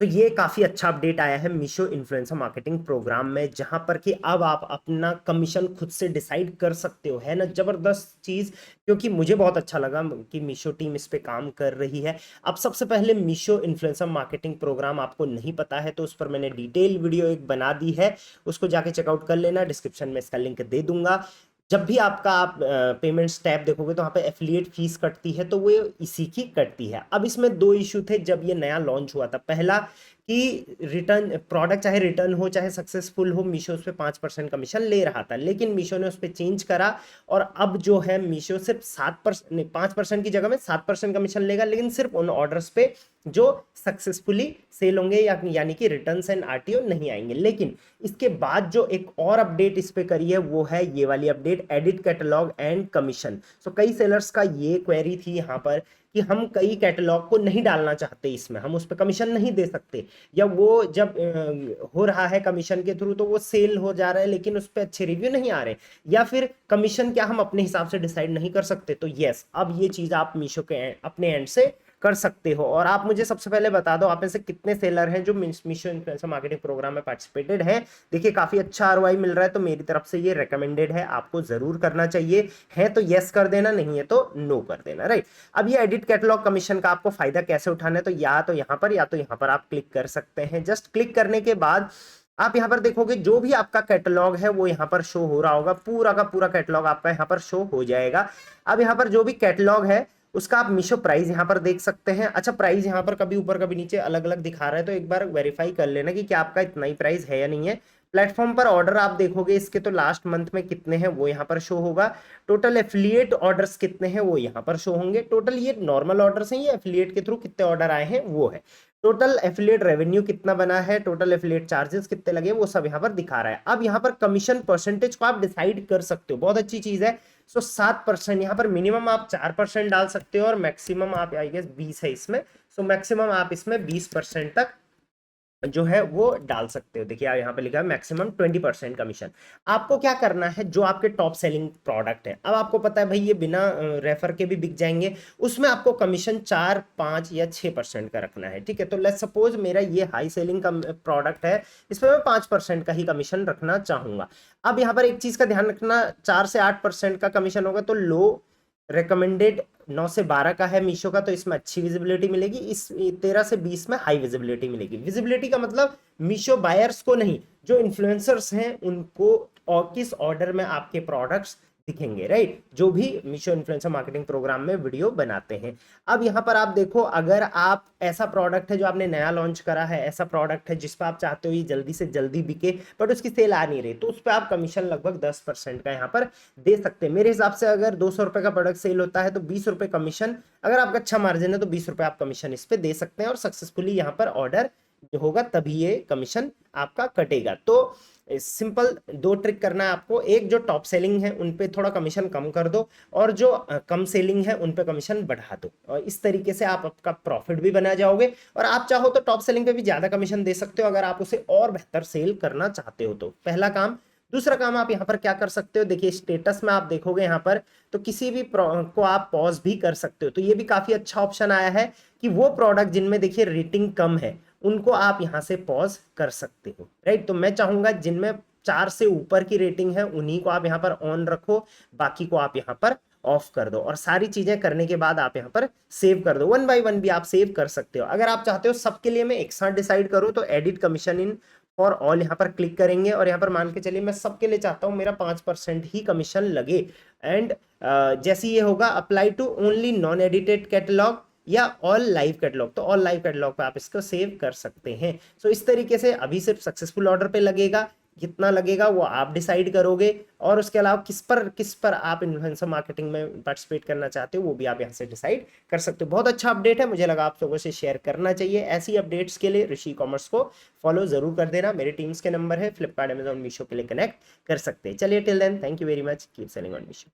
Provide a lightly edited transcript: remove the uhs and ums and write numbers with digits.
तो ये काफ़ी अच्छा अपडेट आया है मीशो इन्फ्लुएंसर मार्केटिंग प्रोग्राम में, जहां पर कि अब आप अपना कमीशन खुद से डिसाइड कर सकते हो। है ना जबरदस्त चीज़, क्योंकि मुझे बहुत अच्छा लगा कि मीशो टीम इस पे काम कर रही है। अब सबसे पहले मीशो इन्फ्लुएंसर मार्केटिंग प्रोग्राम आपको नहीं पता है तो उस पर मैंने डिटेल वीडियो एक बना दी है, उसको जाके चेकआउट कर लेना, डिस्क्रिप्शन में इसका लिंक दे दूंगा। जब भी आपका आप पेमेंट्स टैब देखोगे तो वहाँ पे एफिलिएट फीस कटती है, तो वो इसी की कटती है। अब इसमें दो इशू थे जब ये नया लॉन्च हुआ था। पहला कि रिटर्न प्रोडक्ट चाहे रिटर्न हो चाहे सक्सेसफुल हो, मीशो उस पर 5% कमीशन ले रहा था, लेकिन मीशो ने उस पर चेंज करा और अब जो है मीशो सिर्फ 7% नहीं 5% की जगह में 7% कमीशन लेगा, लेकिन सिर्फ उन ऑर्डर्स पे जो सक्सेसफुली सेल होंगे या यानी कि रिटर्न्स एंड आरटीओ नहीं आएंगे। लेकिन इसके बाद जो एक और अपडेट इस पे करी है वो है ये वाली update, edit catalogue and commission. So कई सेलर्स का ये क्वेरी थी यहाँ पर कि हम कई कैटलॉग को नहीं डालना चाहते, इसमें हम उस पर कमीशन नहीं दे सकते, या वो जब हो रहा है कमीशन के थ्रू तो वो सेल हो जा रहा है लेकिन उस पर अच्छे रिव्यू नहीं आ रहे, या फिर कमीशन क्या हम अपने हिसाब से डिसाइड नहीं कर सकते। तो यस, अब ये चीज आप मीशो के अपने एंड से कर सकते हो। और आप मुझे सबसे पहले बता दो आप में से कितने सेलर हैं जो मीशो इन्फ्लुएंसर मार्केटिंग प्रोग्राम में पार्टिसिपेटेड हैं। देखिए काफी अच्छा आरओआई मिल रहा है, तो मेरी तरफ से ये रेकमेंडेड है, आपको जरूर करना चाहिए। है तो यस कर देना, नहीं है तो नो कर देना, राइट। अब ये एडिट कैटलॉग कमीशन का आपको फायदा कैसे उठाना है, तो या तो यहाँ पर या तो यहाँ पर आप क्लिक कर सकते हैं। जस्ट क्लिक करने के बाद आप यहाँ पर देखोगे जो भी आपका कैटलॉग है वो यहाँ पर शो हो रहा होगा, पूरा का पूरा कैटलॉग आपका यहाँ पर शो हो जाएगा। अब यहाँ पर जो भी कैटलॉग है उसका आप मीशो प्राइस यहाँ पर देख सकते हैं। अच्छा, प्राइस यहाँ पर कभी ऊपर कभी नीचे अलग अलग दिखा रहा है, तो एक बार वेरीफाई कर लेना कि क्या आपका इतना ही प्राइस है या नहीं है। प्लेटफॉर्म पर ऑर्डर आप देखोगे इसके तो लास्ट मंथ में कितने हैं वो यहाँ पर शो होगा। टोटल एफिलिएट ऑर्डर्स कितने हैं वो यहाँ पर शो होंगे। टोटल ये नॉर्मल ऑर्डर्स हैं, ये एफिलिएट के थ्रू कितने ऑर्डर आए हैं वो है। टोटल एफिलिएट रेवेन्यू कितना बना है, टोटल एफिलिएट चार्जेस कितने लगे, वो सब यहाँ पर दिखा रहा है। अब यहाँ पर कमीशन परसेंटेज को आप डिसाइड कर सकते हो, बहुत अच्छी चीज है। सो 7%, यहाँ पर मिनिमम आप 4% डाल सकते हो और मैक्सिमम आप आई गेस 20 है इसमें। सो मैक्सिमम आप इसमें 20% तक जो है वो डाल सकते हो। देखिए यहाँ पे लिखा है मैक्सिमम 20% कमीशन। आपको क्या करना है, जो आपके टॉप सेलिंग प्रोडक्ट है, अब आपको पता है भाई ये बिना रेफर के भी बिक जाएंगे, उसमें आपको कमीशन 4, 5 या 6% का रखना है। ठीक है, तो लेट्स सपोज मेरा ये हाई सेलिंग का प्रोडक्ट है, इसमें मैं 5% का ही कमीशन रखना चाहूंगा। अब यहाँ पर एक चीज का ध्यान रखना, 4 से 8% का कमीशन होगा तो लो रिकमेंडेड 9 से 12 का है मीशो का, तो इसमें अच्छी विजिबिलिटी मिलेगी। इस 13 से 20 में हाई विजिबिलिटी मिलेगी। विजिबिलिटी का मतलब मीशो बायर्स को नहीं, जो इन्फ्लुएंसर्स हैं उनको और किस ऑर्डर में आपके प्रोडक्ट्स दिखेंगे, राइट, जो भी मीशो इन्फ्लुएंसर मार्केटिंग प्रोग्राम में वीडियो बनाते हैं। अब यहाँ पर आप देखो, अगर आप ऐसा प्रोडक्ट है जो आपने नया लॉन्च करा है, ऐसा प्रोडक्ट है जिस पर आप चाहते हो ये जल्दी से जल्दी बिके बट उसकी सेल आ नहीं रही, तो उस पर आप कमीशन लगभग 10% का यहाँ पर दे सकते हैं। मेरे हिसाब से अगर 200 रुपए का प्रोडक्ट सेल होता है तो 20 रुपए कमीशन, अगर आपका अच्छा मार्जिन है तो 20 रुपए आप कमीशन इस पे दे सकते हैं, और सक्सेसफुली यहाँ पर ऑर्डर जो होगा तभी ये कमीशन आपका कटेगा। तो सिंपल दो ट्रिक करना है आपको, एक जो टॉप सेलिंग है उन पे थोड़ा कमीशन कम कर दो, और जो कम सेलिंग है उन पे कमीशन बढ़ा दो, और इस तरीके से आप आपका प्रॉफिट भी बना जाओगे। और आप चाहो तो टॉप सेलिंग पे भी ज्यादा कमीशन दे सकते हो अगर आप उसे और बेहतर सेल करना चाहते हो तो, पहला काम। दूसरा काम आप यहाँ पर क्या कर सकते हो, देखिए स्टेटस में आप देखोगे यहाँ पर तो किसी भी को आप पॉज भी कर सकते हो, तो ये भी काफी अच्छा ऑप्शन आया है कि वो प्रोडक्ट जिनमें देखिए रेटिंग कम है उनको आप यहाँ से पॉज कर सकते हो, राइट। तो मैं चाहूंगा जिनमें 4 से ऊपर की रेटिंग है उन्हीं को आप यहाँ पर ऑन रखो, बाकी को आप यहाँ पर ऑफ कर दो, और सारी चीजें करने के बाद आप यहाँ पर सेव कर दो। 1 बाय 1 भी आप सेव कर सकते हो। अगर आप चाहते हो सबके लिए मैं एक साथ डिसाइड करूँ तो edit commission in for all यहाँ पर क्लिक करेंगे, और यहाँ पर मान के चलिए मैं सबके लिए चाहता हूँ मेरा 5% ही कमीशन लगे। एंड जैसे ये होगा apply to only non edited catalogue या ऑल लाइव कैटलॉग, तो ऑल लाइव कैटलॉग पे आप इसको सेव कर सकते हैं। सो इस तरीके से अभी सिर्फ सक्सेसफुल ऑर्डर पे लगेगा, कितना लगेगा वो आप डिसाइड करोगे, और उसके अलावा किस पर आप इन्फ्लुएंसर मार्केटिंग में पार्टिसिपेट करना चाहते हो वो भी आप यहाँ से डिसाइड कर सकते हो। बहुत अच्छा अपडेट है, मुझे लगा आप लोगों से शेयर करना चाहिए। ऐसी अपडेट्स के लिए ऋषि कॉमर्स को फॉलो जरूर कर देना, मेरे टीम्स के नंबर है फ्लिपकार्ट, अमेजॉन, मीशो के लिए कनेक्ट कर सकते हैं। चलिए till then, thank you very much, keep selling on Meesho.